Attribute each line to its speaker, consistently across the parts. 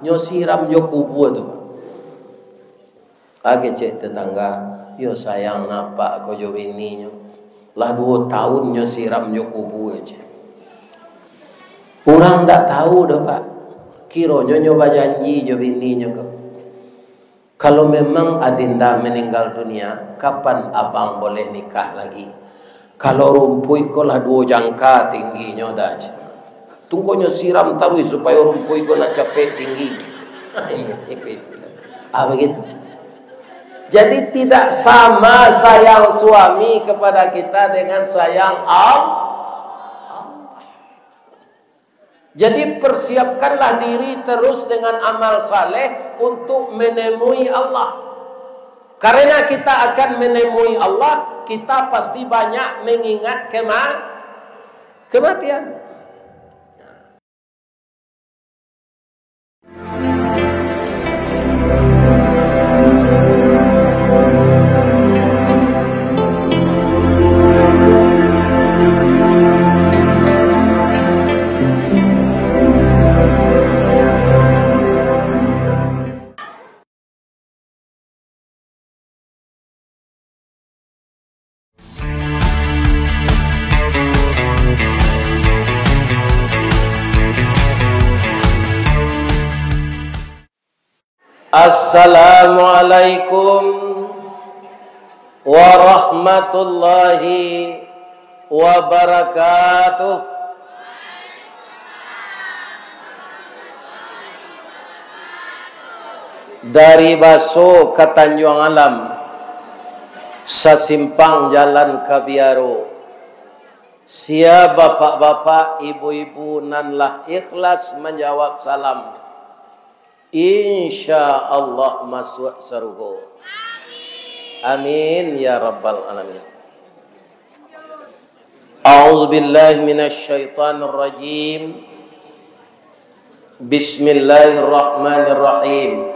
Speaker 1: nyo siram nyo kubu tu. Age cek tetangga, yo sayang napa ko jo bini nyo. Lah 2 tahun nyo siram nyo kubu aja. Orang tak tahu dah Pak. Kiro nyo janji jo bini nyo ke. Kalau memang adinda meninggal dunia, kapan abang boleh nikah lagi? Kalau rumpui ko lah 2 jangka tingginya dah. Tunggu nyo siram tarui supaya rumpui ko nak capek tinggi. Begitu. Jadi tidak sama sayang suami kepada kita dengan sayang Allah. Jadi persiapkanlah diri terus dengan amal saleh untuk menemui Allah. Karena kita akan menemui Allah, kita pasti banyak mengingat kematian. Assalamualaikum warahmatullahi wabarakatuh. Dari Baso ke Tanjung Alam, sasimpang jalan Kabiaro. Sia bapak-bapak, ibu-ibu nanlah ikhlas menjawab salam. Insya Allah masuk surga. Amin ya rabbal alamin. A'udzu billahi minasy syaithanir rajim. Bismillahirrahmanirrahim.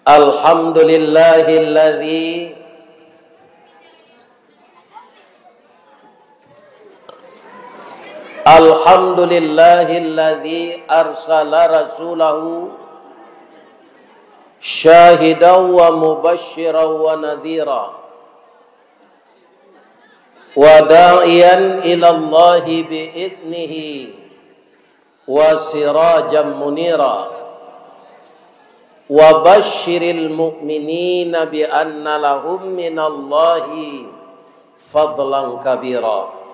Speaker 1: Alhamdulillahilladzi Alhamdulillahilladzi arsala rasulahu syahidan wa mubasysyiran wa nadhira wa da'iyan ila Allahi bi'idnihi wa sirajan munira wa basyiril mu'minina bi anna lahum minallahi fadlan kabira.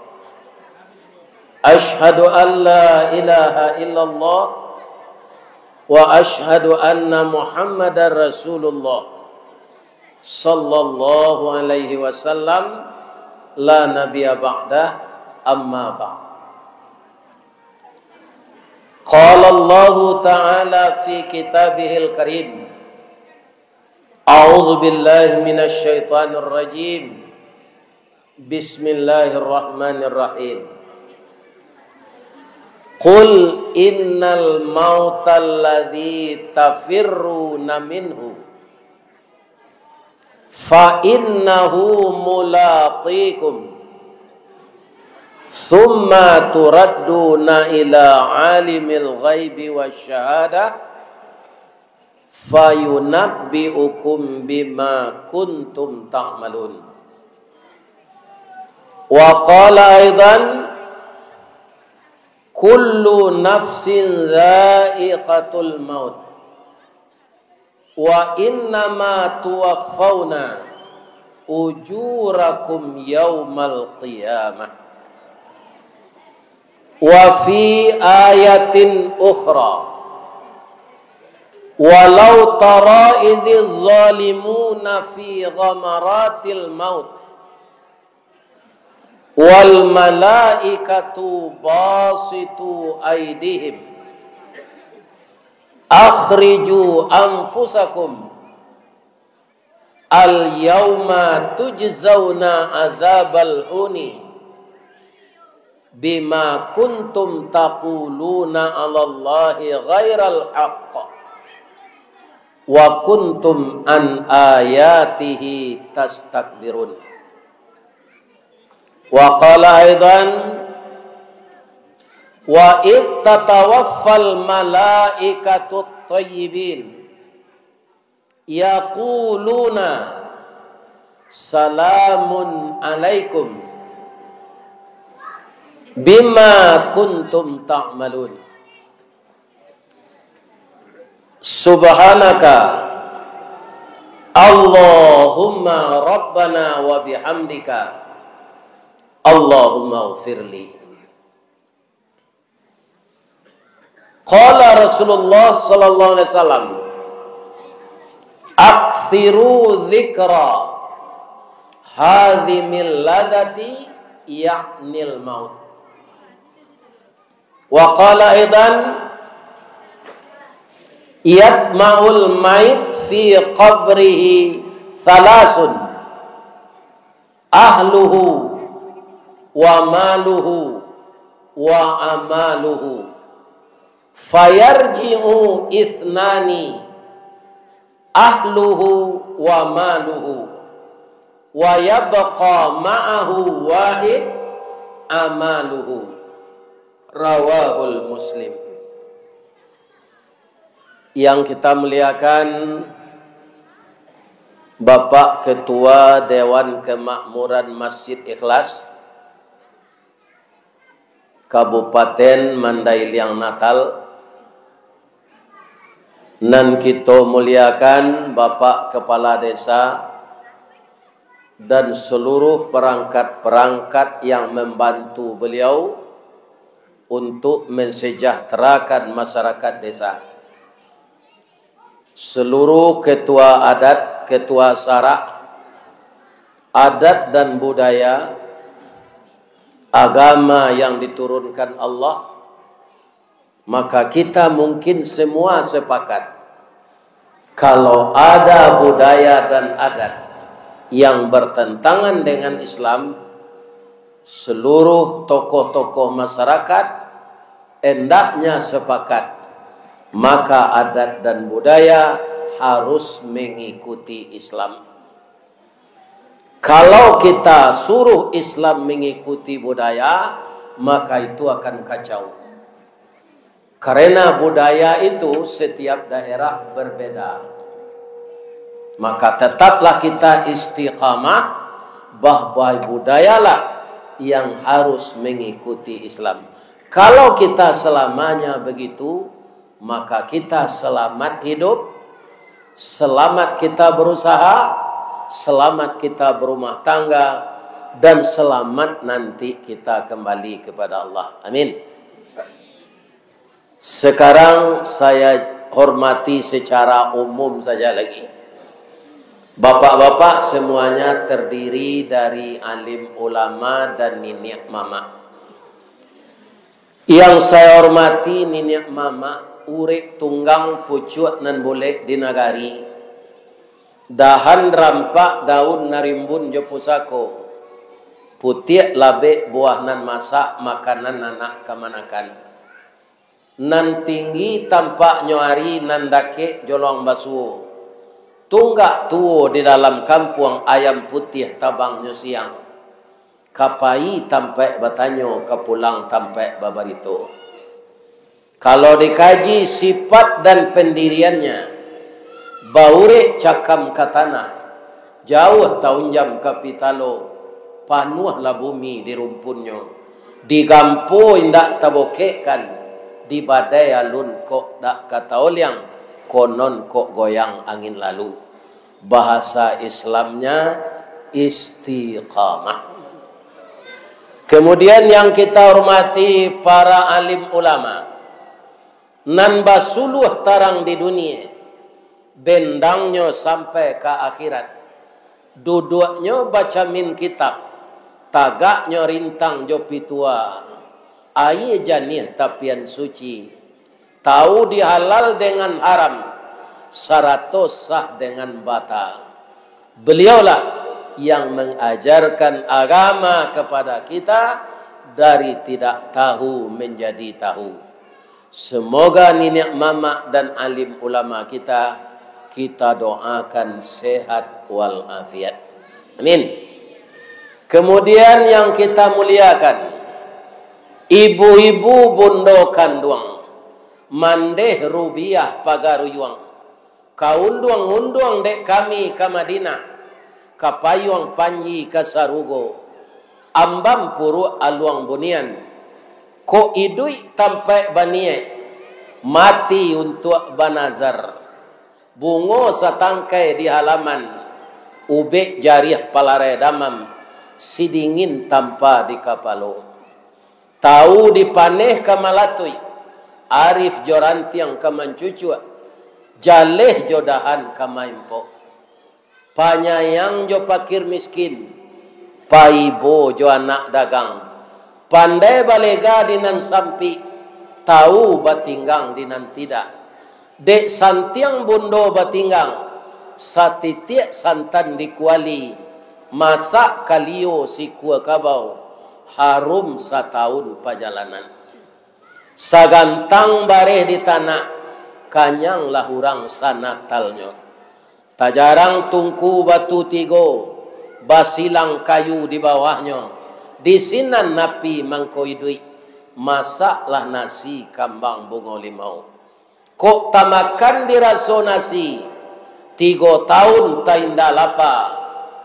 Speaker 1: Ashhadu an la ilaha illallah wa ashhadu anna Muhammadar Rasulullah sallallahu alaihi wasallam la nabiyya ba'dah amma ba'd. Qala Allah ta'ala fi kitabihil karim. A'udzu billahi minasy syaithanir rajim. Bismillahirrahmanirrahim. Qul innal mautal ladzi tafirruna minhu fa innahu mulaqikum thumma turadduna ila alimil ghaibi wasyahadah fayunabbi'ukum bima kuntum ta'malun. Wa qala aidan kullu nafsin dha'iqatul maut wa innama tuwaffawna ujurakum yawmal qiyamah. Wa fi ayatin ukhra walau tara idhiz zalimuna fi ghamaratil maut wal malaikatu basitu aydihim akhriju anfusakum al yawma tujzauna adzabal huni bima kuntum taquluna 'alallahi ghairal haqq wa kuntum an ayatihi tastakbirun. Wa qala aidan Wa id tatawaffal malaikatut thayyibin yaquluna salamun alaikum bima kuntum ta'malun. Subhanaka Allahumma rabbana wa bihamdika Allahumma ighfirli. Qala Rasulullah sallallahu alaihi wasallam, aktsiru dzikra hadhimil ladati ya'nil maut. Wa qala aidan yatma'ul mait fi qabrihi thalasun ahluhu wa maluhu wa amaluhu fayarji'u ithnani ahluhu wa maluhu wa yabqa ma'ahu wahid amaluhu. Rawahul Muslim. Yang kita muliakan Bapak Ketua Dewan Kemakmuran Masjid Ikhlas Kabupaten Mandailing Natal, dan kita muliakan Bapak Kepala Desa dan seluruh perangkat-perangkat yang membantu beliau untuk mensejahterakan masyarakat desa. Seluruh ketua adat, ketua sarak, adat dan budaya, agama yang diturunkan Allah, maka kita mungkin semua sepakat kalau ada budaya dan adat yang bertentangan dengan Islam, seluruh tokoh-tokoh masyarakat hendaknya sepakat, maka adat dan budaya harus mengikuti Islam. Kalau kita suruh Islam mengikuti budaya, maka itu akan kacau. Karena budaya itu setiap daerah berbeda. Maka tetaplah kita istiqamah bahwa budayalah yang harus mengikuti Islam. Kalau kita selamanya begitu, maka kita selamat hidup, selamat kita berusaha, selamat kita berumah tangga, dan selamat nanti kita kembali kepada Allah. Amin. Sekarang saya hormati secara umum saja lagi. Bapak-bapak semuanya terdiri dari alim ulama dan nenek mama. Yang saya hormati nenek mama, urip tunggang pucuk nan boleh di nagari. Dahan rampak daun narimbun jo pusako. Putih labe buah nan masak makanan anak kamanakan. Nan tinggi tampak nyuari nan dake jolong basuh. Tunggak tuo di dalam kampung ayam putih tabang nyo siang. Kapai tampai batanyo kapulang tampai babarito. Kalau dikaji sifat dan pendiriannya, baure cakam katana, jauh taunjam kapitalo, panuhlah bumi di rumpunyo, digampo indak tabokekan, di badai alun kok dak kata olyang, konon kok goyang angin lalu. Bahasa Islamnya istiqamah. Kemudian yang kita hormati para alim ulama, nan basuluh tarang di dunia, bendangnya sampai ke akhirat, duduknya baca min kitab, tagaknya rintang jopi tua, aye janih tapian suci, tahu dihalal dengan haram, saratos sah dengan batal. Beliaulah yang mengajarkan agama kepada kita dari tidak tahu menjadi tahu. Semoga nenek mama dan alim ulama kita doakan sehat walafiat. Amin. Kemudian yang kita muliakan, Ibu-ibu bundo kanduang, mandeh rubiah pagaruyuang. Kaunduang-unduang dek kami ke Madinah, kapayuang panji ke Sarugo, ambam puru aluang bunian. Ko idui tampai banie, mati untuk banazar. Bungo satangkai di halaman, ubek jariah palare damam, sidingin tanpa di kapalo. Tahu dipaneh ke Malatui, arif jorantiang ke Mancucua, jaleh jodahan ke Maimpo. Panyayang jo pakir miskin, paibo jo anak dagang, pandai balega dinan sampi, tahu batinggang dinan tidak. Dek santiang bundo batinggang, satitiak santan dikuali, masak kalio si kua kabau, harum satahun perjalanan. Sagantang bareh di tanah, kanyang lahurang sanatalnya. Tajarang tungku batu tigo, basilang kayu di bawahnya. Di sinan napi mangkoidui, masaklah nasi kambang bungo limau. Kok tamakan diraso nasi, 3 tahun ta indah lapa.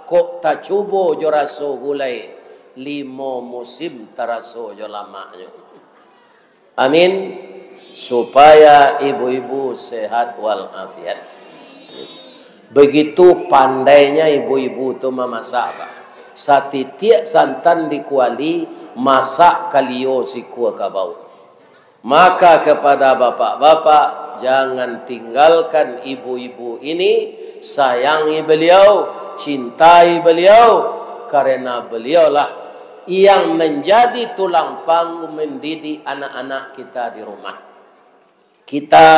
Speaker 1: Kok tak cubo jo raso gulai, 5 musim taraso jo lamanya. Amin. Supaya ibu-ibu sehat walafiat. Begitu pandainya ibu-ibu tu memasak. Satitiak santan dikuali, masak kalio si kuah kabau. Maka kepada bapak-bapak, jangan tinggalkan ibu-ibu ini, sayangi beliau, cintai beliau, karena beliaulah yang menjadi tulang punggung mendidik anak-anak kita di rumah. Kita,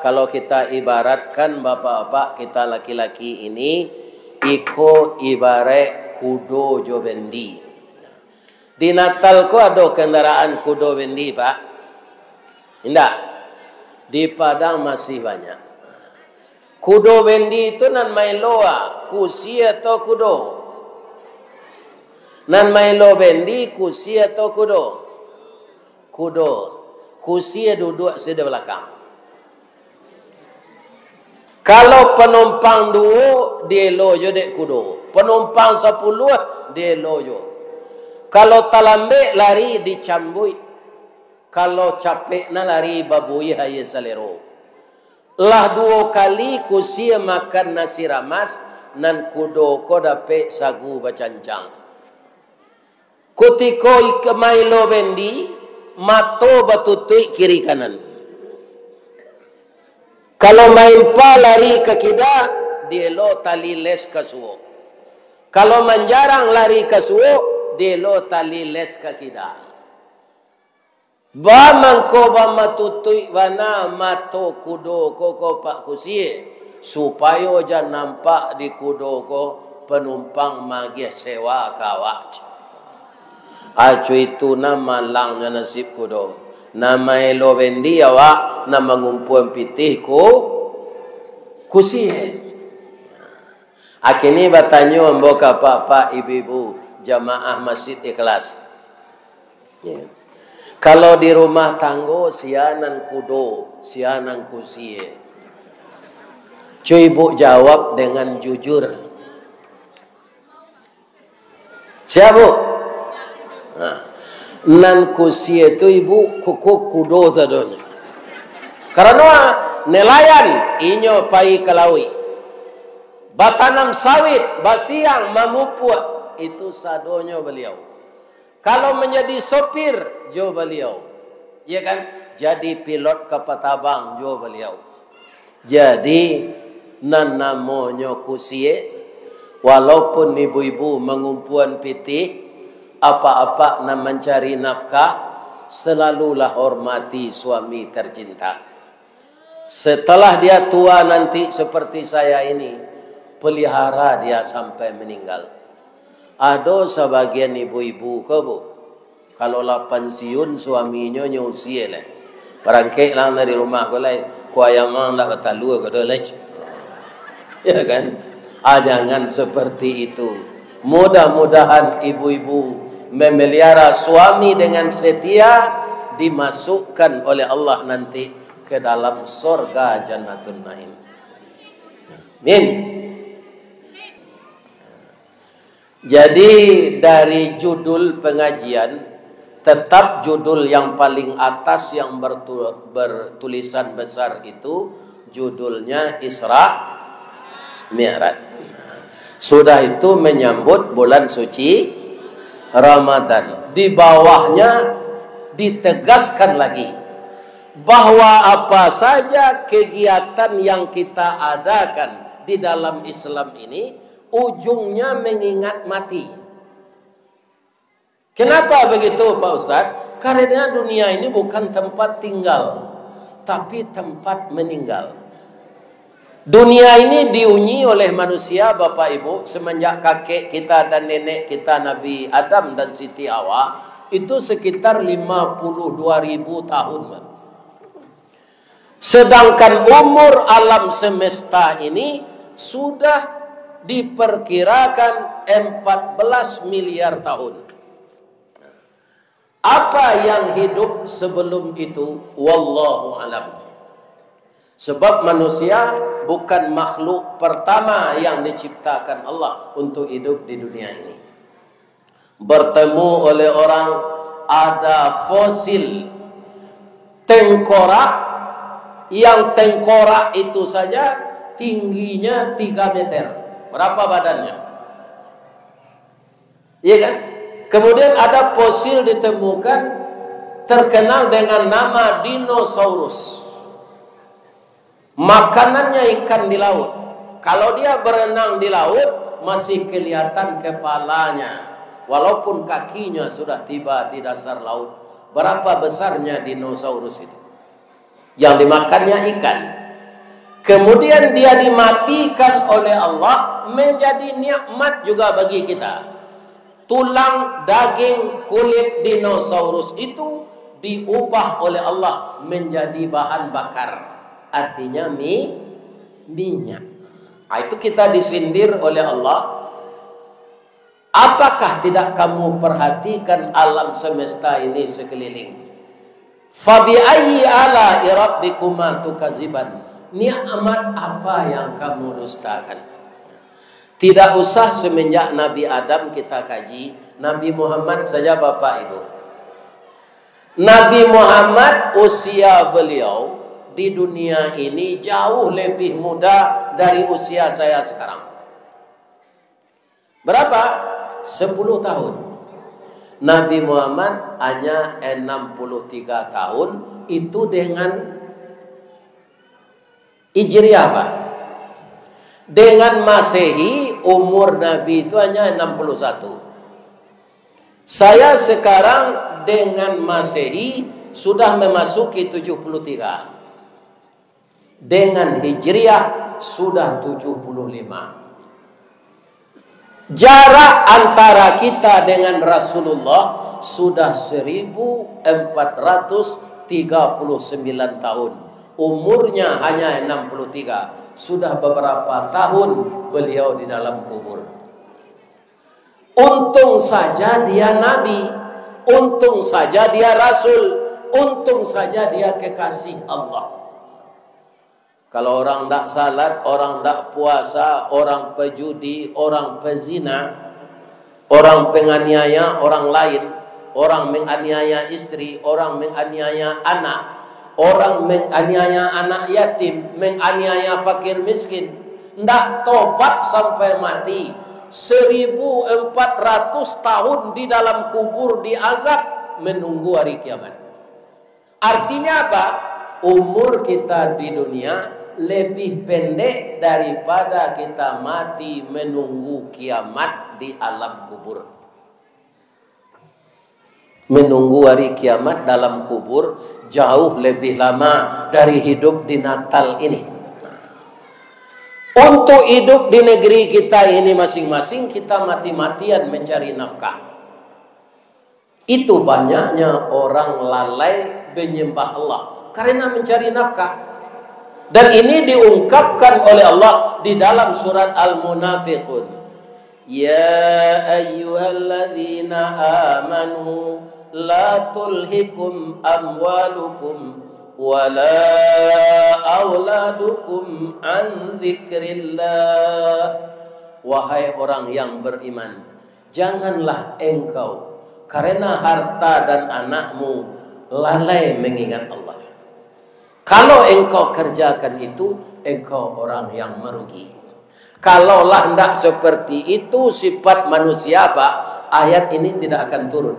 Speaker 1: kalau kita ibaratkan bapak-bapak kita laki-laki ini, iko ibarat kudo jo bendi. Di Natal ko ada kendaraan kudo bendi, Pak? Tidak. Di Padang masih banyak. Kudo bendi itu nan mailoa, kusi atau kudo. Nan mailo bendi, kusi atau kudo. Kudo. Kusi duduk di belakang. Kalau penumpang 2, dia lojo dek kudo. Penumpang 10, dia lojo. Kalau talambe lari dicambui. Kalau capek na lari babui haya salero. Lah 2 kali kusi makan nasi ramas, nan kudo ko dape sagu bacancang. Kutiko ikemailo bendi, mato batutui kiri kanan. Kalau main pa lari ke kida, dielo tali les ke suo. Kalau menjarang lari ke suo, dielo tali les ke kida. Ba mangko ba matutui wana mato kudo ko pak kusie, supaya jangan nampak di kudo ko penumpang magi sewa kawak. Acu itu nama langnya nasib kudo. Nama elo bendi awak, nama ngumpuan pitih ko kusihe. Akhirnya bertanya membawa bapak ibu-ibu jamaah masjid ikhlas. Yeah. Kalau di rumah tanggo sianan kudo, sianan kusihe. Cuy ibu jawab dengan jujur. Siapa? Nah. Nan kusi itu ibu kuku kudo sadonya. Karena nelayan inyo pai kalawi. Batanam sawit basiang mamupua itu sadonya beliau. Kalau menjadi sopir jo beliau. Ya kan? Jadi pilot kapal tabang jo beliau. Jadi nan namanya kusie, walaupun ibu-ibu mengumpuan pitih, apa-apa nak mencari nafkah, selalulah hormati suami tercinta. Setelah dia tua nanti seperti saya ini, pelihara dia sampai meninggal. Ada sebagian ibu-ibu bu, kalau lah pensiun suaminya nyusi le, perangkai lang dari rumah ko lai, kuayamang lah batalu ko dolej, ya kan? Jangan seperti itu. Mudah-mudahan ibu-ibu memelihara suami dengan setia, dimasukkan oleh Allah nanti ke dalam surga Jannatun Naim. Amin. Jadi dari judul pengajian, tetap judul yang paling atas yang bertulisan besar itu judulnya Isra Mi'raj. Sudah itu menyambut bulan suci Ramadan. Di bawahnya ditegaskan lagi bahwa apa saja kegiatan yang kita adakan di dalam Islam ini ujungnya mengingat mati. Kenapa begitu Pak Ustadz? Karena dunia ini bukan tempat tinggal, tapi tempat meninggal. Dunia ini diunyi oleh manusia Bapak Ibu semenjak kakek kita dan nenek kita Nabi Adam dan Siti Hawa itu sekitar 52.000 tahun. Sedangkan umur alam semesta ini sudah diperkirakan 14 miliar tahun. Apa yang hidup sebelum itu? Wallahu alam. Sebab manusia bukan makhluk pertama yang diciptakan Allah untuk hidup di dunia ini. Bertemu oleh orang, ada fosil tengkorak, yang tengkorak itu saja tingginya 3 meter. Berapa badannya? Iya kan? Kemudian ada fosil ditemukan terkenal dengan nama dinosaurus. Makanannya ikan di laut. Kalau dia berenang di laut masih kelihatan kepalanya, walaupun kakinya sudah tiba di dasar laut. Berapa besarnya dinosaurus itu? Yang dimakannya ikan. Kemudian dia dimatikan oleh Allah menjadi nikmat juga bagi kita. Tulang, daging, kulit dinosaurus itu diubah oleh Allah menjadi bahan bakar. Artinya minyak. Nah, itu kita disindir oleh Allah. Apakah tidak kamu perhatikan alam semesta ini sekeliling? Fabi ayyi ala'i rabbikuma tukaziban. Nikmat apa yang kamu dustakan? Tidak usah semenjak Nabi Adam kita kaji, Nabi Muhammad saja Bapak Ibu. Nabi Muhammad usia beliau di dunia ini jauh lebih muda dari usia saya sekarang. Berapa? 10 tahun. Nabi Muhammad hanya 63 tahun, itu dengan Hijriah Pak. Dengan Masehi umur Nabi itu hanya 61. Saya sekarang dengan Masehi sudah memasuki 73. Dengan Hijriah sudah 75. Jarak antara kita dengan Rasulullah sudah 1439 tahun. Umurnya hanya 63. Sudah beberapa tahun beliau di dalam kubur. Untung saja dia Nabi, untung saja dia Rasul, untung saja dia kekasih Allah. Kalau orang tak salat, orang tak puasa, orang pejudi, orang pezina, orang penganiaya orang lain, orang menganiaya istri, orang menganiaya anak, orang menganiaya anak yatim, menganiaya fakir miskin, ndak tobat sampai mati. 1400 tahun di dalam kubur diazab menunggu hari kiamat. Artinya apa? Umur kita di dunia lebih pendek daripada kita mati menunggu kiamat di alam kubur. Menunggu hari kiamat dalam kubur jauh lebih lama dari hidup di Natal ini. Untuk hidup di negeri kita ini masing-masing, kita mati-matian mencari nafkah. Itu banyaknya orang lalai menyembah Allah karena mencari nafkah. Dan ini diungkapkan oleh Allah di dalam surat Al-Munafiqun. Ya ayyuhalladzina amanu la tulhikum amwalukum wala auladukum an dzikrillah. Wahai orang yang beriman, janganlah engkau karena harta dan anakmu lalai mengingat Allah. Kalau engkau kerjakan itu, engkau orang yang merugi. Kalaulah tidak seperti itu sifat manusia, Pak, ayat ini tidak akan turun.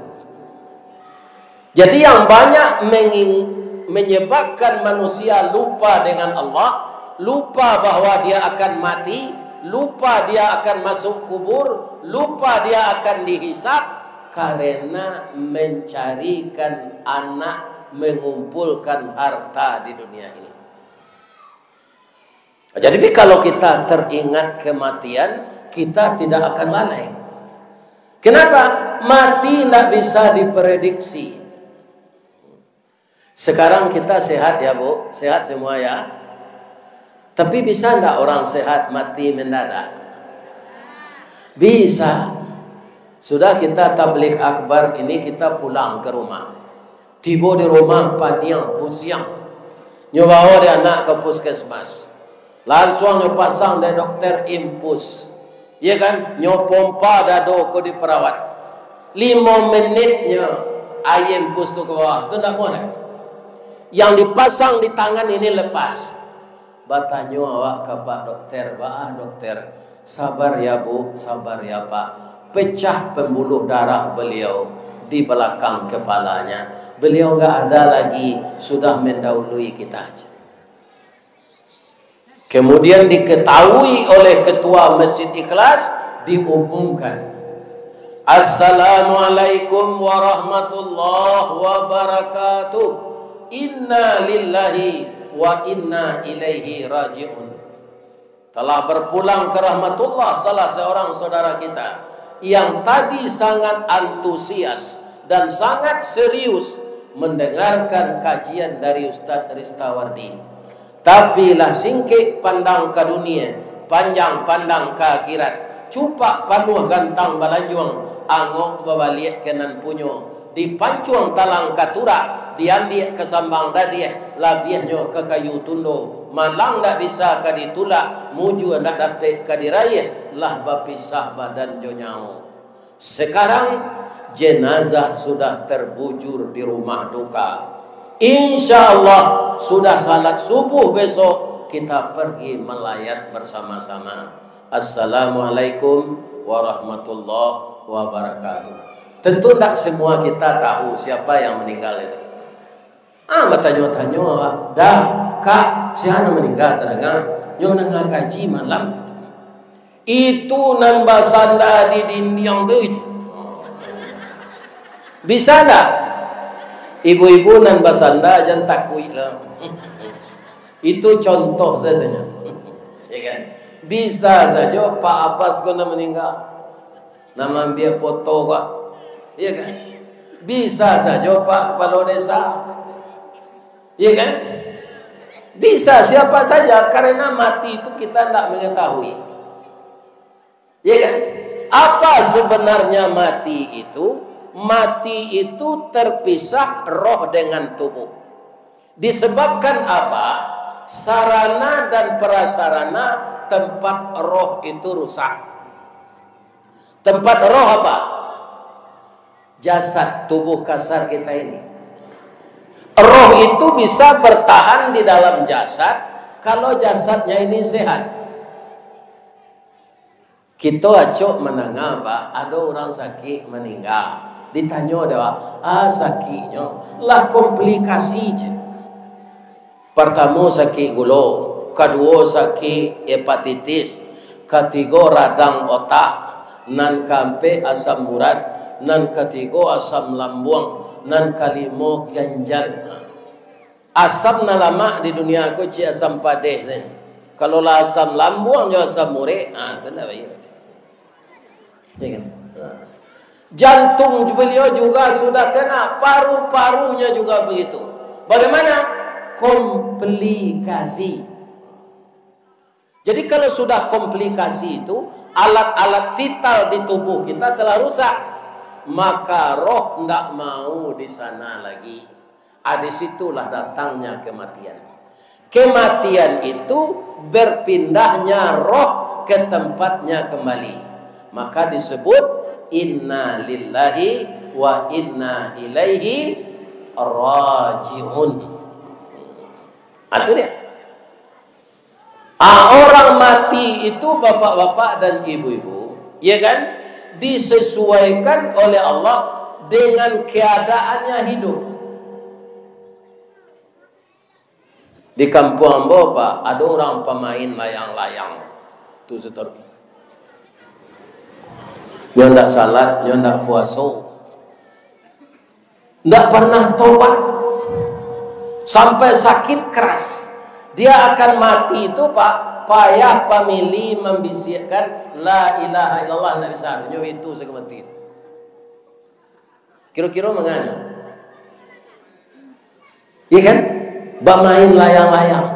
Speaker 1: Jadi yang banyak menyebabkan manusia lupa dengan Allah, lupa bahwa dia akan mati, lupa dia akan masuk kubur, lupa dia akan dihisab, karena mencarikan anak, mengumpulkan harta di dunia ini. Jadi kalau kita teringat kematian, kita tidak akan lalai. Kenapa? Mati tidak bisa diprediksi. Sekarang kita sehat ya Bu, sehat semua ya. Tapi bisa enggak orang sehat mati mendadak? Bisa. Sudah kita tabligh akbar ini, kita pulang ke rumah. Tiba di rumah paniang, pusiang. Nyobawa dia anak ke puskesmas. Langsung pasang dari dokter impus. Ya kan? Nyopompa dado ke di perawat. 5 menitnya ayam impus tu ke bawah. Itu enggak boleh. Yang dipasang di tangan ini lepas. Batanyo awak ke Pak Dokter, dokter, sabar ya Bu, sabar ya Pak. Pecah pembuluh darah beliau di belakang kepalanya. Beliau enggak ada lagi, sudah mendahului kita. Kemudian diketahui oleh ketua Masjid Ikhlas, diumumkan, Assalamualaikum warahmatullahi wabarakatuh. Inna lillahi wa inna ilaihi raji'un. Telah berpulang ke rahmatullah salah seorang saudara kita yang tadi sangat antusias dan sangat serius mendengarkan kajian dari Ustaz Ristawardi. Tapi lah singkik pandang ke dunia, panjang pandang ke akhirat. Cupak panuh gantang balanjuang, angok babaliek kenan punyo. Dipancuang talang katura, diambil ke sambang dadiah, labiahnya ke kayu tundo. Malang tak bisa ke ditulak, muju nak dapat ke dirayah, lah bapisah badan jonyau. Sekarang jenazah sudah terbujur di rumah duka. Insya Allah sudah salat subuh besok kita pergi melayat bersama-sama. Assalamualaikum warahmatullahi wabarakatuh. Tentu tak semua kita tahu siapa yang meninggal itu. Bertanya-tanya, dah kak siapa meninggal terdengar? Yang nengah kaji malam. Itu nambah sanda di dinding tu. Bisa tak? Ibu-ibu nan basanda jangan takut lah. Itu contoh saja. Ya kan? Bisa saja Pak Abbas kena meninggal. Nama dia foto kak. Ya kan? Bisa saja Pak Kepala Desa. Ya kan? Bisa siapa saja, karena mati itu kita tidak mengetahui. Ya kan? Apa sebenarnya mati itu? Mati itu terpisah roh dengan tubuh. Disebabkan apa? Sarana dan prasarana tempat roh itu rusak. Tempat roh apa? Jasad tubuh kasar kita ini. Roh itu bisa bertahan di dalam jasad kalau jasadnya ini sehat. Kita acok menengah Pak, ada orang sakit meninggal. Ditanya dia, sakitnya lah komplikasi je. Pertama sakit gula, kedua sakit hepatitis, ketiga radang otak, nan kampe asam urat, nan ketiga asam lambung, nan kalimo ganjal. Asam na lama di dunia aku ci asam padeh sen. Kalau lah asam lambung jo asam urat, kena bayar. Ya kan? Jantung beliau juga sudah kena, paru-parunya juga begitu. Bagaimana? Komplikasi. Jadi kalau sudah komplikasi itu alat-alat vital di tubuh kita telah rusak, maka roh tidak mau di sana lagi. Disitulah datangnya kematian. Kematian itu berpindahnya roh ke tempatnya kembali. Maka disebut inna lillahi wa inna ilaihi raji'un. Itu dia. Orang mati itu bapak-bapak dan ibu-ibu, ya kan, disesuaikan oleh Allah dengan keadaannya hidup. Di kampung Ambo, Pak, ada orang pemain layang-layang. Itu setor. Dia tidak salat, dia tidak puasa. Tidak pernah tobat. Sampai sakit keras. Dia akan mati itu, Pak, payah pamili membisikkan la ilaha illallah, tidak bisa. Nyo itu sekementit. Kira-kira menganya. Iya kan? Bermain layang-layang.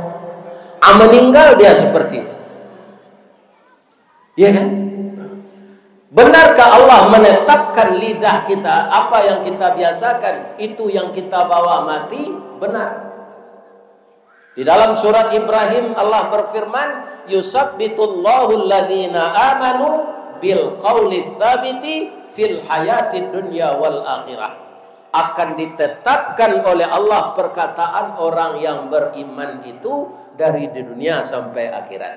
Speaker 1: Meninggal dia seperti itu. Iya kan? Benarkah Allah menetapkan lidah kita, apa yang kita biasakan, itu yang kita bawa mati? Benar. Di dalam surat Ibrahim Allah berfirman, yusabbitullahu alladhina amanu bil qawli tsabiti fil hayatid dunya wal akhirah. Akan ditetapkan oleh Allah perkataan orang yang beriman itu dari di dunia sampai akhirat.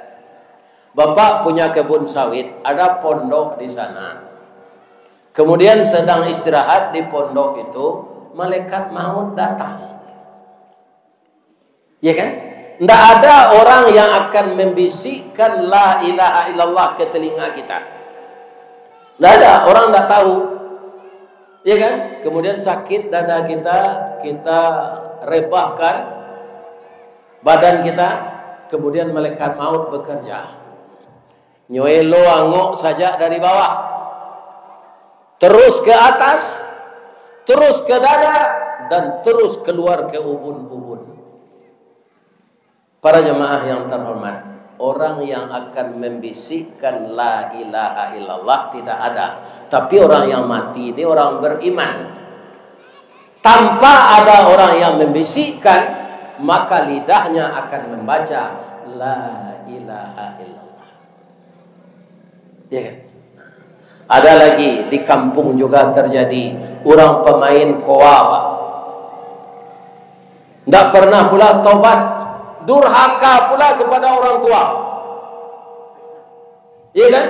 Speaker 1: Bapak punya kebun sawit, ada pondok di sana. Kemudian sedang istirahat di pondok itu, malaikat maut datang. Ya kan? Tidak ada orang yang akan membisikkan la ilaha illallah ke telinga kita. Tidak ada, orang tidak tahu. Ya kan? Kemudian sakit dada kita, kita rebahkan badan kita, kemudian malaikat maut bekerja. Nyoelo angok saja dari bawah, terus ke atas, terus ke dada, dan terus keluar ke ubun-ubun. Para jemaah yang terhormat, orang yang akan membisikkan la ilaha illallah tidak ada. Tapi orang yang mati ini orang beriman. Tanpa ada orang yang membisikkan, maka lidahnya akan membaca la ilaha illallah. Ya kan? Ada lagi di kampung juga terjadi orang pemain koa, Pak. Tidak pernah pula taubat, durhaka pula kepada orang tua. Ya kan?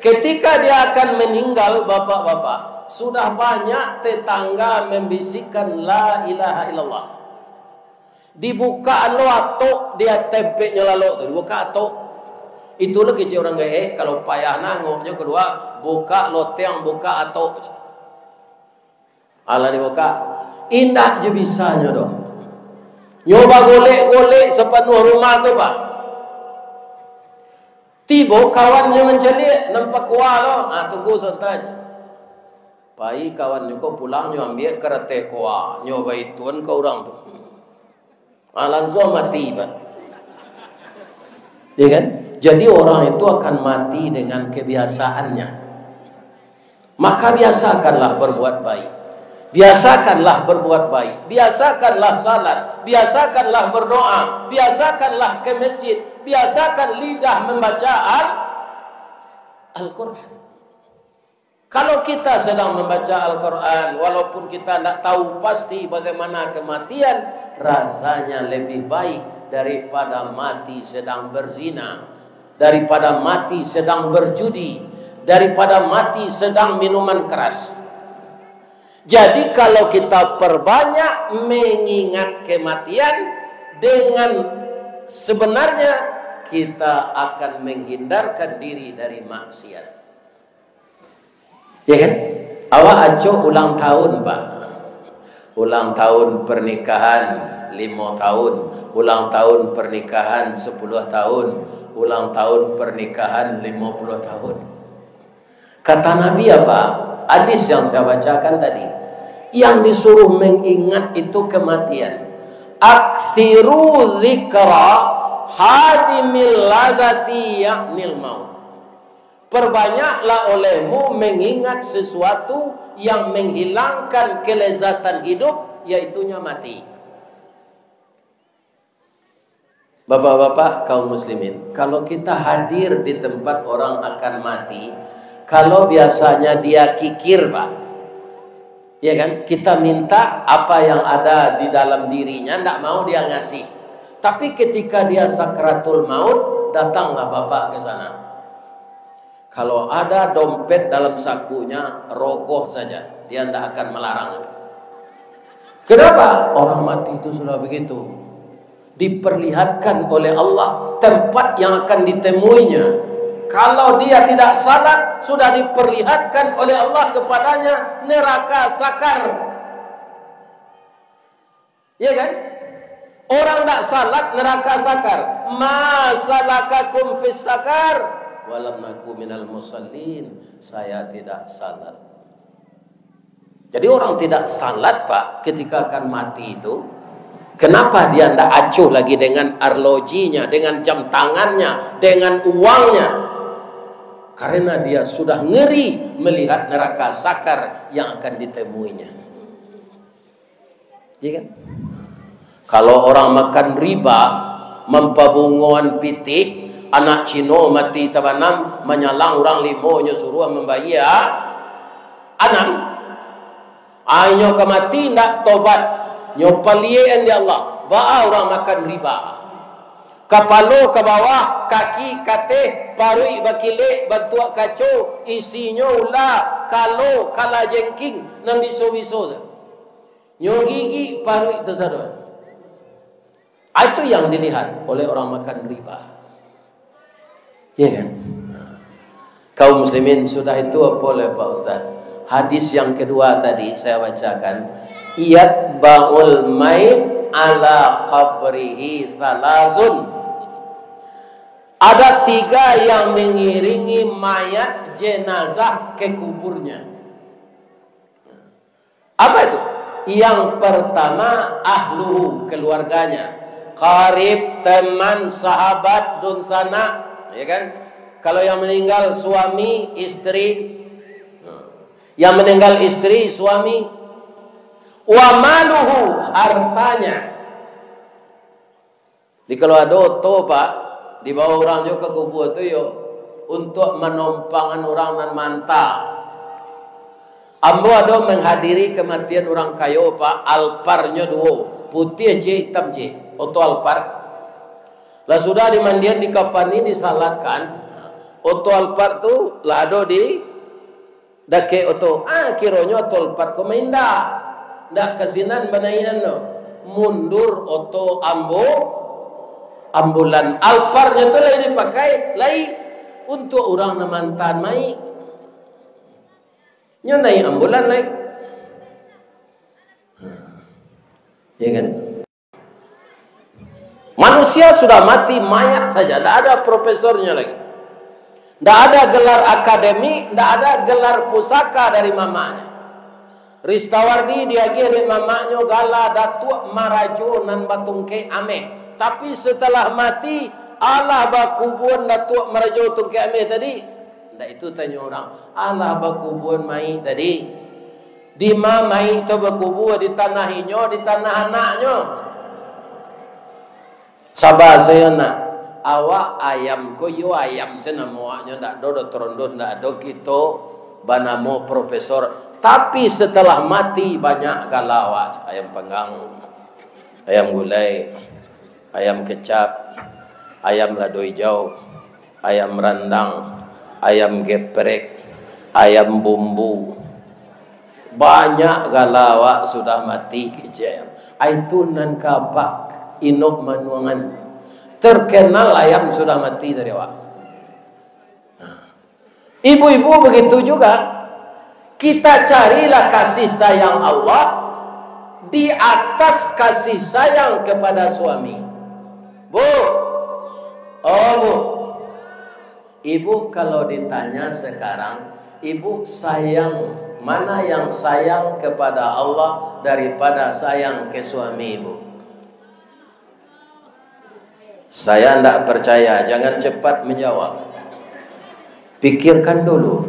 Speaker 1: Ketika dia akan meninggal, bapak-bapak, sudah banyak tetangga membisikkan la ilaha illallah. Dibuka lo atok, dia tempeknya lalu tu, dibuka atok. Itu lagi cik orang gaya, kalau payah nangoknya kedua, buka loteng, buka atok. Allah dibuka, indah je bisanya doh. Nyoba golek-golek sepenuh rumah tu, Pak. Tiba kawannya mencelik, nampak kuah lo. Tunggu sebentar. Pai kawannya kau pulang, nyo ambil kereta kuah. Nyoba ituan ke orang tu. Langsung mati, Pak. Ya kan? Jadi orang itu akan mati dengan kebiasaannya. Maka biasakanlah berbuat baik. Biasakanlah berbuat baik, biasakanlah salat, biasakanlah berdoa, biasakanlah ke masjid, biasakan lidah membaca Al-Quran. Kalau kita sedang membaca Al-Quran, walaupun kita tidak tahu pasti bagaimana kematian, rasanya lebih baik daripada mati sedang berzina, daripada mati sedang berjudi, daripada mati sedang minuman keras. Jadi kalau kita perbanyak mengingat kematian, dengan sebenarnya kita akan menghindarkan diri dari maksiat. Ya kan? Awak aco ulang tahun, Pak. Ulang tahun pernikahan 5 tahun, ulang tahun pernikahan 10 tahun, ulang tahun pernikahan 50 tahun. Kata Nabi apa? Hadis yang saya bacakan tadi, yang disuruh mengingat itu kematian. Aktsiru dzikra hadimil ladati ya'nil maut. Perbanyaklah olehmu mengingat sesuatu yang menghilangkan kelezatan hidup, yaitunya mati. Bapak-bapak kaum muslimin, kalau kita hadir di tempat orang akan mati, kalau biasanya dia kikir, Pak, ya kan? Kita minta apa yang ada di dalam dirinya, tidak mau dia ngasih. Tapi ketika dia sakratul maut, datanglah Bapak ke sana. Kalau ada dompet dalam sakunya, rogoh saja. Dia tidak akan melarang. Kenapa? Orang mati itu sudah begitu. Diperlihatkan oleh Allah tempat yang akan ditemuinya. Kalau dia tidak salat, sudah diperlihatkan oleh Allah kepadanya neraka sakar. Ya kan? Orang tidak salat, neraka sakar. Ma salakakum fis sakar? Walam naku minal musallin. Saya tidak salat. Jadi orang tidak salat, Pak, ketika akan mati itu. Kenapa dia tidak acuh lagi dengan arlojinya, dengan jam tangannya, dengan uangnya? Karena dia sudah ngeri melihat neraka sakar yang akan ditemuinya. Iya kan? Kalau orang makan riba, mempabunguan pitik, anak Cino mati tabanam, menyalang orang limonya suruh membayar anam. Ayo ke mati nak tobat, nyopalien di Allah. Ba orang makan riba. Kapalo ke bawah, kaki kateh, parui bakile, bantuak kaco, isinya ulah, kalau kala jengking, nang biso-biso. Nyogigi parui itu sadar. Itu yang dilihat oleh orang makan riba. Ya kan? Kaum muslimin, sudah itu apa oleh Pak Ustaz? Hadis yang kedua tadi saya bacakan. Yatba'ul mayt ala qabrihi thalathun. Ada 3 yang mengiringi mayat jenazah ke kuburnya. Apa itu? Yang pertama ahluhu, keluarganya. Qarib, teman, sahabat, dunsana. Ya kan? Kalau yang meninggal suami, istri. Yang meninggal istri, suami. Wa maluhu, hartanya. Di kalau ada oto, Pak, dibawa orang juga ke kubur itu yo untuk menompangan orang nan manta. Ambo ada menghadiri kematian orang kayo, Pak, alparnya 2, putih je, hitam je, oto alpar. Lah sudah dimandian, dikapani, disalatkan. Oto alpar tu lado di dake oto. Kironya oto alpar ko mainda. Ndak kasinan banaian no. Mundur oto ambulan. Alparnya tu lagi dipakai lagi untuk orang namantan mai. Nyonai ambulan lagi. Ya kan? Manusia sudah mati, mayat saja. Tidak ada profesornya lagi. Tidak ada gelar akademi, tidak ada gelar pusaka dari mamanya. Ristawardi dia dari mamanya gala datuk marajo nan batungke ame. Tapi setelah mati, Allah bakubun datuk marajo tungke ame tadi. Tidak, itu tanya orang. Allah bakubun mai tadi. Di mamai itu bakubun di tanahinyo, di tanah anaknya. Sabar saya nak awak ayam ko yo ayam senamoanya ndak do torondos ndak do gitu banamo profesor, tapi setelah mati banyak galawat, ayam panggang, ayam gulai, ayam kecap, ayam lado hijau, ayam rendang, ayam geprek, ayam bumbu, banyak galawat sudah mati kejayaan. Itu nan kapak inok manuangan terkenal ayam sudah mati dari awal. Ibu-ibu begitu juga. Kita carilah kasih sayang Allah di atas kasih sayang kepada suami. Bu, oh bu, ibu kalau ditanya sekarang, ibu sayang mana yang sayang kepada Allah daripada sayang ke suami ibu? Saya tidak percaya, jangan cepat menjawab. Pikirkan dulu.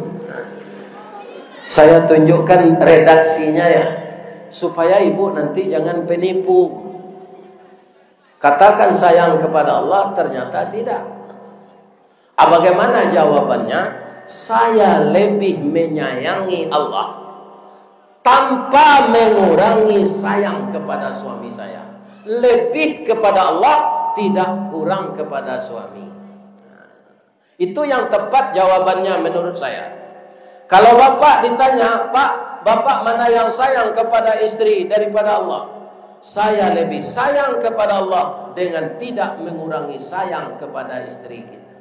Speaker 1: Saya tunjukkan redaksinya ya, supaya ibu nanti jangan penipu. Katakan sayang kepada Allah, ternyata tidak. Bagaimana jawabannya? Saya lebih menyayangi Allah tanpa mengurangi sayang kepada suami saya. Lebih kepada Allah, tidak kurang kepada suami. Itu yang tepat jawabannya menurut saya. Kalau bapak ditanya, Pak, bapak mana yang sayang kepada istri daripada Allah? Saya lebih sayang kepada Allah dengan tidak mengurangi sayang kepada istri kita.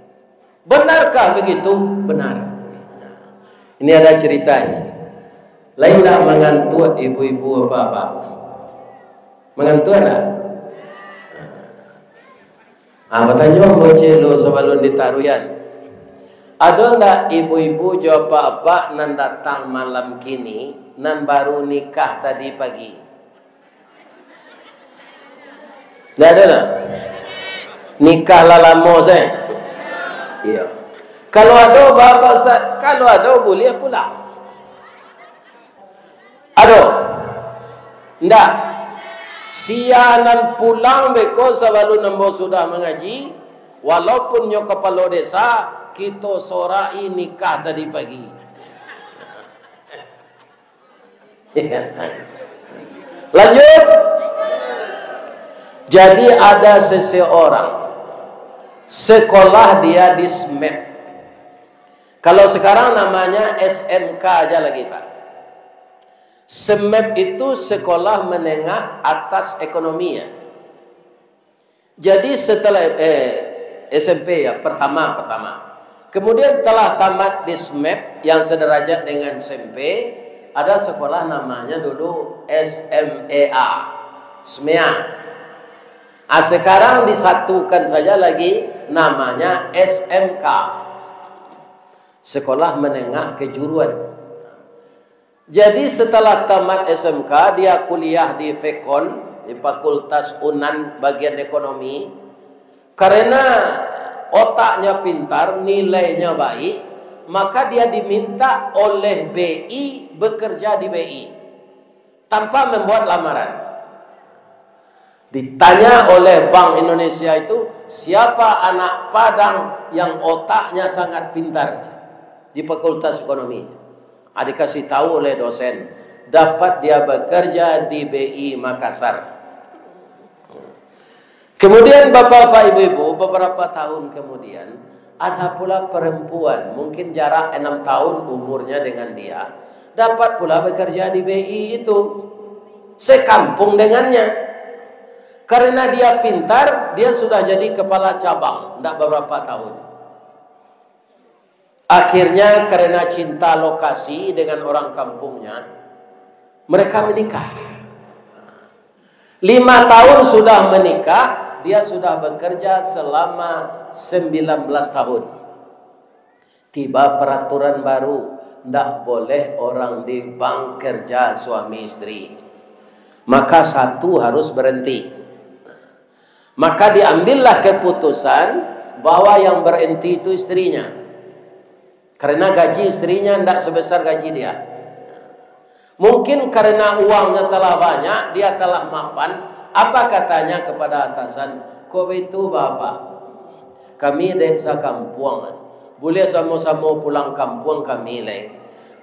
Speaker 1: Benarkah begitu? Benar. Ini ada ceritanya. Lainlah mengantuk ibu-ibu bapak. Mengantuk tak? Bertanya bocil lo sebelum ditaruhan. Ada ndak ibu-ibu jawab bapak nan datang malam kini, nan baru nikah tadi pagi? Ndak ada tak? Nikah lah lama saya. Iya. Kalau ada bapak Ustaz, kalau ada boleh pulang. Aduh, ndak. Sianan pulang beko sebelum nembo sudah mengaji, walaupun nyo kepala desa, kita sorai nikah tadi pagi. Lanjut. Jadi ada seseorang sekolah dia di SMEP. Kalau sekarang namanya SMK aja lagi Pak. SMEP itu sekolah menengah atas ekonomi ya. Jadi setelah SMP ya pertama. Kemudian telah tamat di SMEP yang sederajat dengan SMP, ada sekolah namanya dulu SMEA. SMEA. Sekarang disatukan saja lagi namanya SMK. Sekolah menengah kejuruan. Jadi setelah tamat SMK, dia kuliah di FEKON, di Fakultas Unan bagian ekonomi. Karena otaknya pintar, nilainya baik, maka dia diminta oleh BI bekerja di BI tanpa membuat lamaran. Ditanya oleh Bank Indonesia itu, siapa anak Padang yang otaknya sangat pintar di Fakultas Ekonomi? Dikasih tahu oleh dosen, dapat dia bekerja di BI Makassar. Kemudian bapak-bapak ibu-ibu, beberapa tahun kemudian ada pula perempuan, mungkin jarak 6 tahun umurnya dengan dia, dapat pula bekerja di BI itu, sekampung dengannya. Karena dia pintar, dia sudah jadi kepala cabang, tidak beberapa tahun. Akhirnya karena cinta lokasi dengan orang kampungnya, mereka menikah. 5 tahun sudah menikah, dia sudah bekerja selama 19 tahun. Tiba peraturan baru, tidak boleh orang di bank kerja suami istri. Maka satu harus berhenti. Maka diambillah keputusan bahwa yang berhenti itu istrinya. Karena gaji istrinya tidak sebesar gaji dia. Mungkin karena uangnya telah banyak, dia telah mapan. Apa katanya kepada atasan? Kau itu bapak, kami desa kampung, boleh sama-sama pulang kampung kami leh.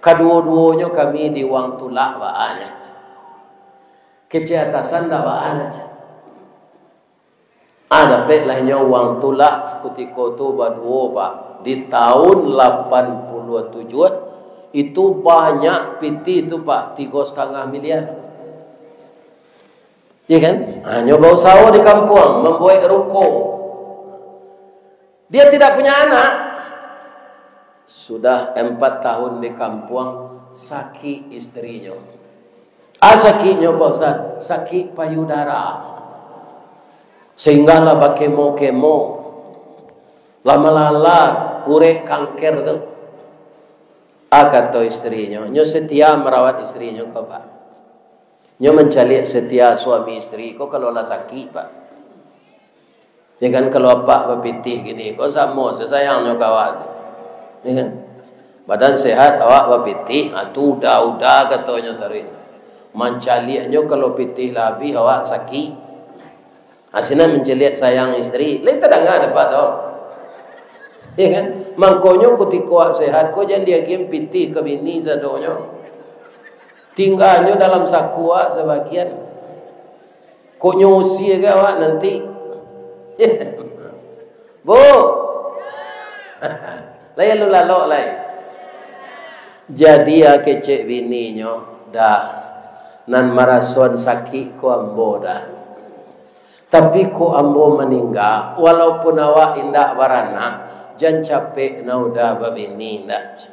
Speaker 1: Kedua-duanya kami di uang tulak baannya. Kecil atasan dah baan aja. Ada petlahnya uang tulak ketika itu berdua pak. Di tahun 87 itu banyak piti itu pak, 3,5 miliar. Iya kan? Nyoba usaha di kampung, membuat ruko. Dia tidak punya anak. Sudah 4 tahun di kampung, sakit istrinya. Sakitnya Pak Ustaz, sakit payudara. Sehinggalah pakai kemo. Lama-lama urek kanker tu. Kata istrinya, nyo setia merawat istrinya kau pak. Nyo mencari setia suami istri kau kalau lah sakit pak. Ya kan kalau pak berpitih gini, kau sama sesayang nyo kawan. Ya kan? Badan sehat awak berpitih, tu udah katanya tadi. Mancaliaknya kalau pitih labi awak sakit. Asina menceliak sayang istri, lain tak dengar dapat tau. Ya kan? Mangkonyo ketika awak sehat, kau jangan dia game pitih ke bini sadonyo. Tinggalnya dalam saku awak sebagian. Kau nyusi ke awak nanti. Bu. Lain lu lalok lain. Jadi ya kecek bininya dah nan marason sakit ko ambo dah. Tapi ko ambo meninggal walaupun awak indak baranak jangan capek na udah babini ndak.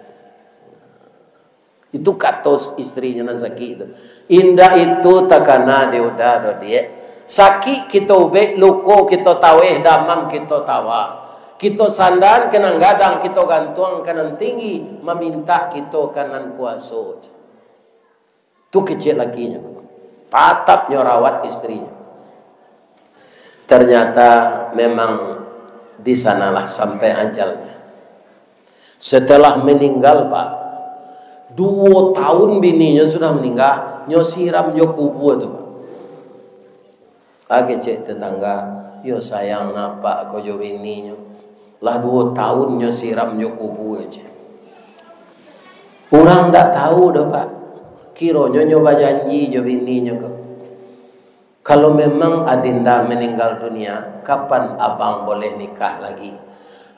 Speaker 1: Itu katos istrinya nan sakit itu. Indah itu takana dia udah do dia. Sakit kita ubek luko kita taweh damam kita tawa. Kita sandar kenang gadang kita gantung kanan tinggi meminta kita kanan kuasa. Tu kecil lakinya. Patapnya rawat istrinya. Ternyata memang di sanalah sampai ajalnya. Setelah meninggal Pak, 2 tahun bininya sudah meninggal, nyo siram nyo kubur tu. Kecek tetangga, yo sayang napa ko jo bininya. Lah 2 tahun nyo siram nyo kubur aja. Orang tak tahu dah Pak. Kiranya nyo janji jo bininya ke. Kalau memang adinda meninggal dunia, kapan abang boleh nikah lagi?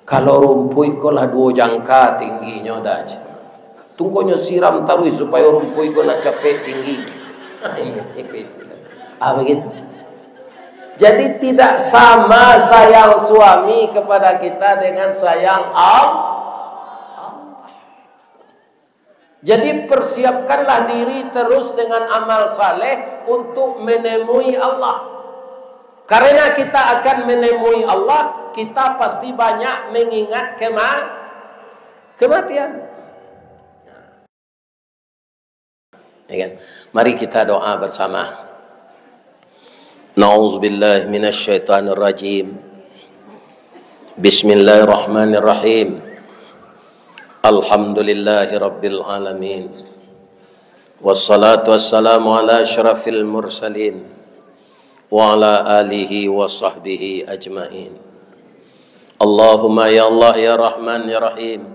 Speaker 1: Kalau rumpui ko lah 2 jangka tingginya dah aja. Tunggunya siram tarui supaya rumpui ko nak capek tinggi. Begitu. Jadi tidak sama sayang suami kepada kita dengan sayang Allah. Jadi persiapkanlah diri terus dengan amal saleh untuk menemui Allah. Karena kita akan menemui Allah, kita pasti banyak mengingat kematian. Ya kan? Mari kita doa bersama. Na'udzubillahi minasyaitonir rajim. Bismillahirrahmanirrahim. Alhamdulillahi rabbil alamin. Wassalatu wassalamu ala asyrafil mursalin wa ala alihi wa sahbihi ajmain. Allahumma ya Allah ya Rahman ya Rahim,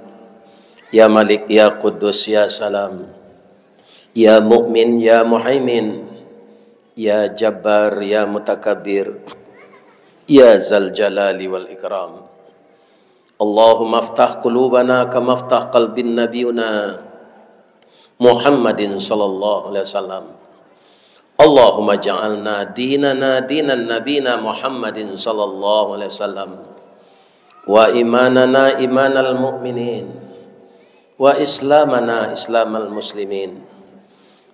Speaker 1: ya Malik ya Quddus ya Salam, ya Mu'min ya Muhaimin, ya Jabbar ya Mutakabbir, ya Zal Jalali wal Ikram. Allahumma aftah qulubana kama aftah qalbin nabiyuna Muhammadin sallallahu alaihi wasallam. Allahumma ja'alna dinana dinan nabina Muhammadin sallallahu alaihi wasallam, wa imanana imanal mu'minin, wa islamana islamal muslimin,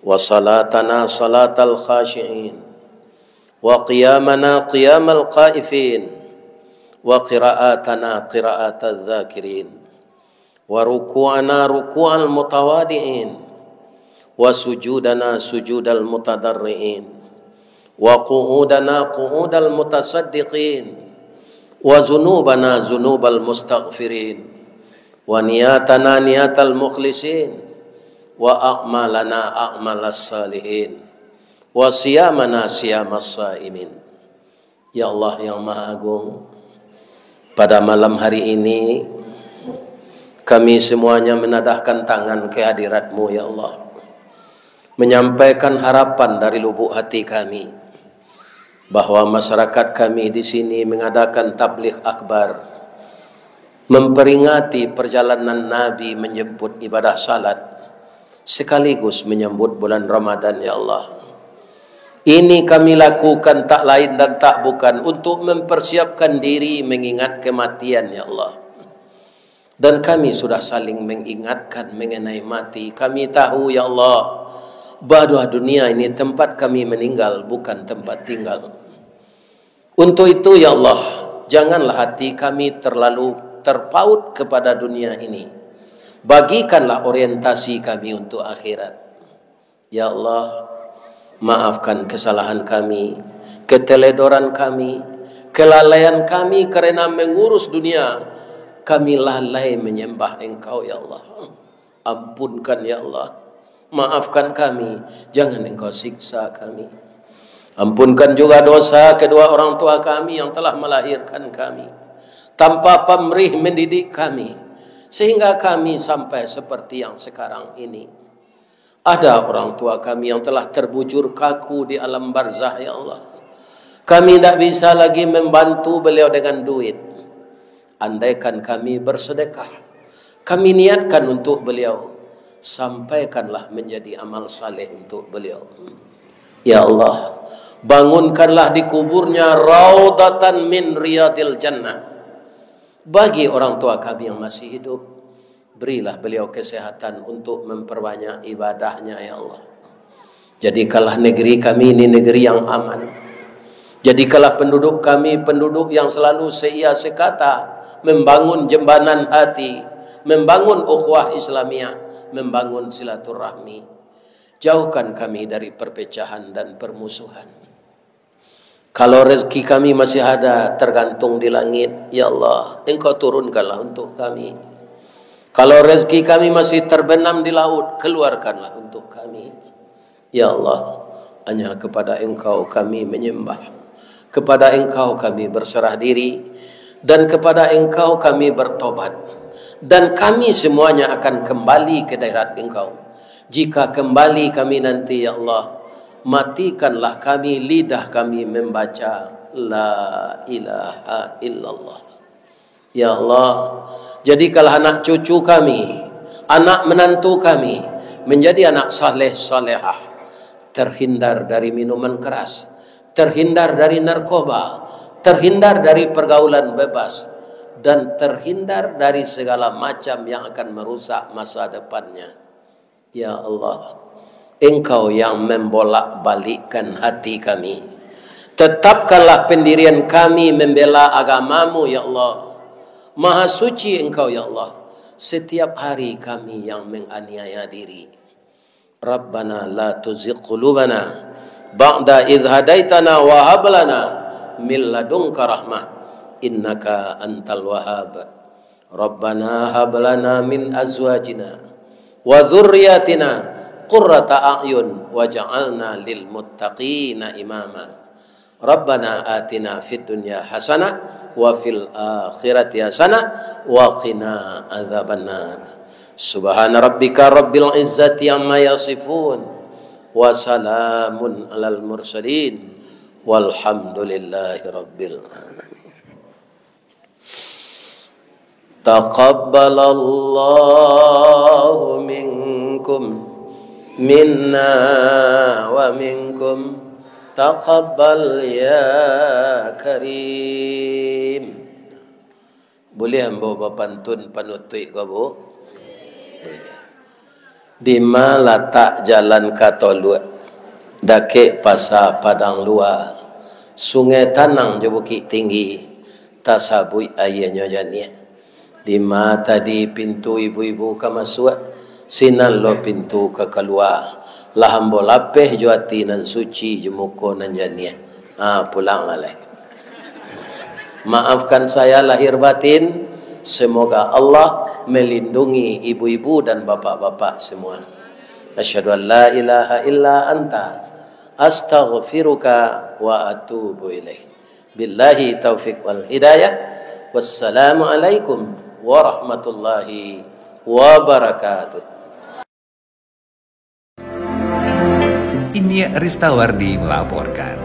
Speaker 1: wa salatana salatal khashi'in, wa qiyamana qiyamal qaifin, wa qira'atana qira'atal dhakirin, wa ruku'ana ruku'al mutawadi'in, wa sujudana sujudal mutadarri'in, wa qu'udana qu'udal mutasaddiqin, wa zunubana zunubal mustaghfirin, wa niyatana niyatal mukhlisin, wa a'malana a'malas salihin, wa siyamana siyamas saimin. Ya Allah yang Maha Agung, pada malam hari ini kami semuanya menadahkan tangan ke hadirat-Mu ya Allah, menyampaikan harapan dari lubuk hati kami bahwa masyarakat kami di sini mengadakan tabligh akbar, memperingati perjalanan Nabi menyebut ibadah salat sekaligus menyambut bulan Ramadan ya Allah. Ini kami lakukan tak lain dan tak bukan untuk mempersiapkan diri mengingat kematian ya Allah. Dan kami sudah saling mengingatkan mengenai mati. Kami tahu ya Allah, bahwa dunia ini tempat kami meninggal, bukan tempat tinggal. Untuk itu ya Allah, janganlah hati kami terlalu terpaut kepada dunia ini. Bagikanlah orientasi kami untuk akhirat. Ya Allah, maafkan kesalahan kami, keteledoran kami, kelalaian kami karena mengurus dunia, kami lalai menyembah Engkau ya Allah. Ampunkan ya Allah, maafkan kami, jangan Engkau siksa kami. Ampunkan juga dosa kedua orang tua kami yang telah melahirkan kami, tanpa pamrih mendidik kami, sehingga kami sampai seperti yang sekarang ini. Ada orang tua kami yang telah terbujur kaku di alam barzah ya Allah. Kami tidak bisa lagi membantu beliau dengan duit. Andaikan kami bersedekah, kami niatkan untuk beliau, sampaikanlah menjadi amal saleh untuk beliau. Ya Allah, bangunkanlah di kuburnya raudatan min riyadil jannah. Bagi orang tua kami yang masih hidup, berilah beliau kesehatan untuk memperbanyak ibadahnya ya Allah. Jadikanlah negeri kami ini negeri yang aman. Jadikanlah penduduk kami penduduk yang selalu seia sekata membangun jembanan hati, membangun ukhuwah Islamiyah, membangun silaturahmi. Jauhkan kami dari perpecahan dan permusuhan. Kalau rezeki kami masih ada tergantung di langit, ya Allah, Engkau turunkanlah untuk kami. Kalau rezeki kami masih terbenam di laut, keluarkanlah untuk kami. Ya Allah, hanya kepada Engkau kami menyembah, kepada Engkau kami berserah diri, dan kepada Engkau kami bertobat. Dan kami semuanya akan kembali ke daerah Engkau. Jika kembali kami nanti ya Allah, matikanlah kami, lidah kami membaca La ilaha illallah. Ya Allah, jadikanlah anak cucu kami, anak menantu kami menjadi anak saleh salehah, terhindar dari minuman keras, terhindar dari narkoba, terhindar dari pergaulan bebas, dan terhindar dari segala macam yang akan merusak masa depannya. Ya Allah, Engkau yang membolak-balikkan hati kami. Tetapkanlah pendirian kami membela agamamu ya Allah. Maha suci Engkau ya Allah. Setiap hari kami yang menganiaya diri. Rabbana la tuzigh qulubana ba'da idh hadaitana wa hab lana min ladunka rahmah innaka antal wahhab. Rabbana hab lana min azwajina wa dzurriyyatina qurrata a'yun waj'alna lil muttaqina imama. Rabbana atina fid dunya hasanah wa fil akhirati hasanah wa qina adzabannar. Subhana rabbika rabbil izzati amma yasifun wa salamun alal mursalin walhamdulillahi rabbil alamin. Taqabbalallahu minkum minna wa minkum taqabbal ya karim. Boleh hamba pantun panutui kau bu? Di mana letak jalan Katolua, dake pasar Padang Luar, sungai Tanang je bukit tinggi, tak sabui ayahnya jania. Di mana tadi pintu ibu-ibu ke masuk, sinan lo pintu ke keluar. Lahambo lapeh juati nan suci jemuko nan jania. Pulang alai. Maafkan saya lahir batin. Semoga Allah melindungi ibu-ibu dan bapak-bapak semua. Asyhadu an la ilaha illa anta astaghfiruka wa atubu ilaik. Billahi taufiq wal hidayah. Wassalamu alaikum warahmatullahi wabarakatuh.
Speaker 2: Ini Ristawardi melaporkan.